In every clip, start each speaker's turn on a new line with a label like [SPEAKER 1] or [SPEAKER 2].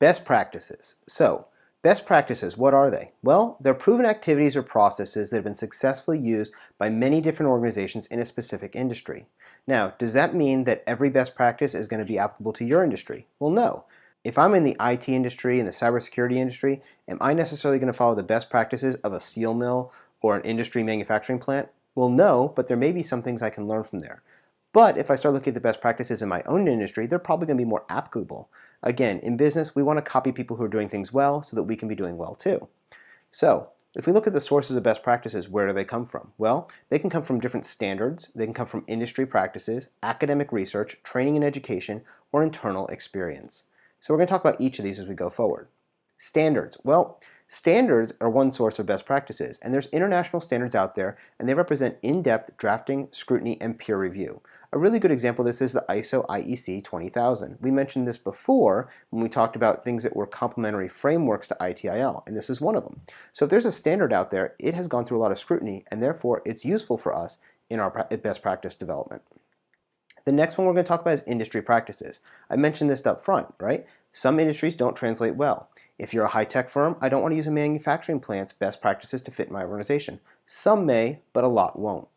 [SPEAKER 1] Best practices. So, best practices, what are they? Well, they're proven activities or processes that have been successfully used by many different organizations in a specific industry. Now, does that mean that every best practice is going to be applicable to your industry? Well, no. If I'm in the IT industry, in the cybersecurity industry, am I necessarily going to follow the best practices of a steel mill or an industry manufacturing plant? Well, no, but there may be some things I can learn from there. But if I start looking at the best practices in my own industry, they're probably going to be more applicable. Again, in business, we want to copy people who are doing things well so that we can be doing well too. So, if we look at the sources of best practices, where do they come from? Well, they can come from different standards, they can come from industry practices, academic research, training and education, or internal experience. So we're going to talk about each of these as we go forward. Standards. Well, standards are one source of best practices, and there's international standards out there, and they represent in-depth drafting, scrutiny, and peer review. A really good example of this is the ISO IEC 20000. We mentioned this before when we talked about things that were complementary frameworks to ITIL, and this is one of them. So if there's a standard out there, it has gone through a lot of scrutiny, and therefore it's useful for us in our best practice development. The next one we're going to talk about is industry practices. I mentioned this up front, right? Some industries don't translate well. If you're a high-tech firm, I don't want to use a manufacturing plant's best practices to fit my organization. Some may, but a lot won't.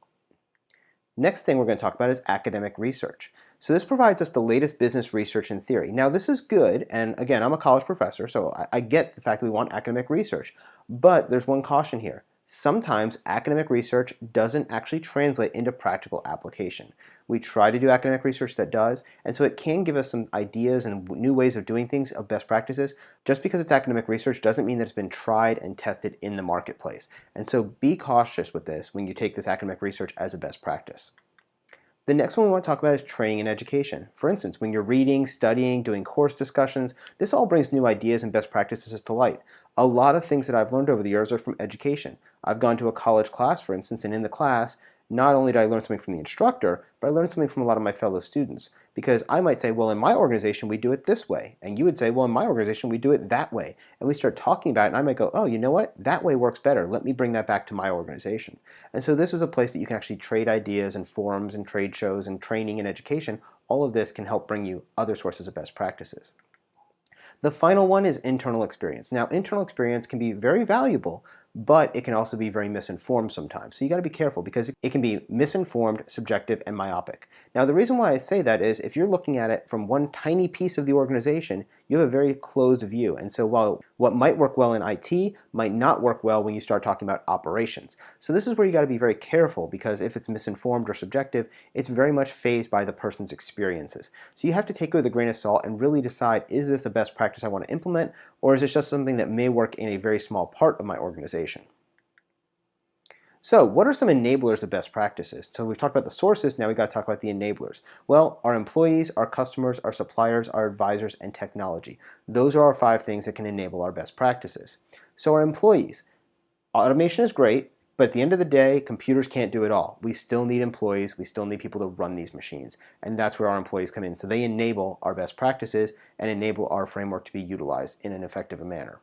[SPEAKER 1] Next thing we're going to talk about is academic research. So this provides us the latest business research and theory. Now this is good, and again, I'm a college professor, so I get the fact that we want academic research, but there's one caution here. Sometimes academic research doesn't actually translate into practical application. We try to do academic research that does, and so it can give us some ideas and new ways of doing things, of best practices. Just because it's academic research doesn't mean that it's been tried and tested in the marketplace. And so be cautious with this when you take this academic research as a best practice. The next one we want to talk about is training and education. For instance, when you're reading, studying, doing course discussions, this all brings new ideas and best practices to light. A lot of things that I've learned over the years are from education. I've gone to a college class, for instance, and in the class, not only did I learn something from the instructor, but I learned something from a lot of my fellow students. Because I might say, well, in my organization, we do it this way. And you would say, well, in my organization, we do it that way. And we start talking about it, and I might go, oh, you know what? That way works better. Let me bring that back to my organization. And so this is a place that you can actually trade ideas and forums and trade shows and training and education. All of this can help bring you other sources of best practices. The final one is internal experience. Now, internal experience can be very valuable, but it can also be very misinformed sometimes. So you got to be careful because it can be misinformed, subjective, and myopic. Now, the reason why I say that is if you're looking at it from one tiny piece of the organization, you have a very closed view. And so while what might work well in IT might not work well when you start talking about operations. So this is where you got to be very careful because if it's misinformed or subjective, it's very much phased by the person's experiences. So you have to take it with a grain of salt and really decide, is this a best practice I want to implement, or is this just something that may work in a very small part of my organization? So what are some enablers of best practices? So we've talked about the sources, now we've got to talk about the enablers. Well, our employees, our customers, our suppliers, our advisors, and technology. Those are our 5 things that can enable our best practices. So our employees, automation is great, but at the end of the day, computers can't do it all. We still need employees, we still need people to run these machines, and that's where our employees come in. So they enable our best practices and enable our framework to be utilized in an effective manner.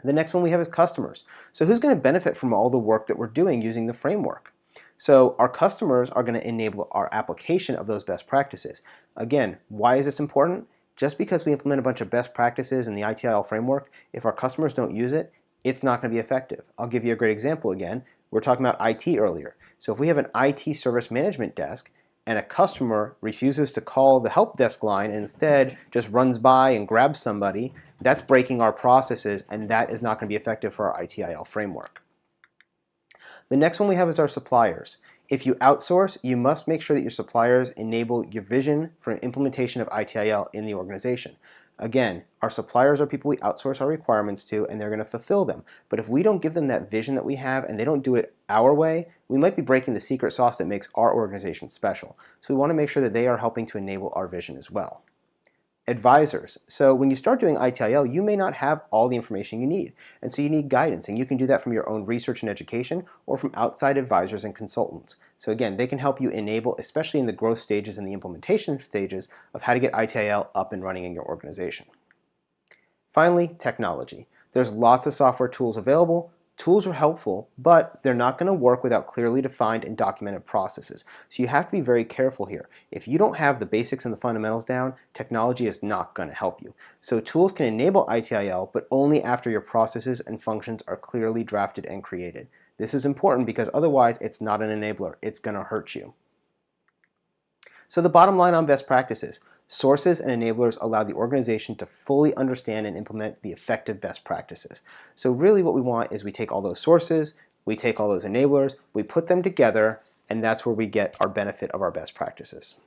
[SPEAKER 1] The next one we have is customers. So who's going to benefit from all the work that we're doing using the framework? So our customers are going to enable our application of those best practices. Again, why is this important? Just because we implement a bunch of best practices in the ITIL framework, if our customers don't use it, it's not going to be effective. I'll give you a great example again. We were talking about IT earlier. So if we have an IT service management desk and a customer refuses to call the help desk line and instead just runs by and grabs somebody, that's breaking our processes, and that is not going to be effective for our ITIL framework. The next one we have is our suppliers. If you outsource, you must make sure that your suppliers enable your vision for an implementation of ITIL in the organization. Again, our suppliers are people we outsource our requirements to, and they're going to fulfill them. But if we don't give them that vision that we have and they don't do it our way, we might be breaking the secret sauce that makes our organization special. So we want to make sure that they are helping to enable our vision as well. Advisors. So when you start doing ITIL, you may not have all the information you need, and so you need guidance, and you can do that from your own research and education or from outside advisors and consultants. So again, they can help you enable, especially in the growth stages and the implementation stages, of how to get ITIL up and running in your organization. Finally, technology. There's lots of software tools available. Tools are helpful, but they're not going to work without clearly defined and documented processes. So you have to be very careful here. If you don't have the basics and the fundamentals down, technology is not going to help you. So tools can enable ITIL, but only after your processes and functions are clearly drafted and created. This is important because otherwise it's not an enabler. It's going to hurt you. So the bottom line on best practices: sources and enablers allow the organization to fully understand and implement the effective best practices. So really what we want is we take all those sources, we take all those enablers, we put them together, and that's where we get our benefit of our best practices.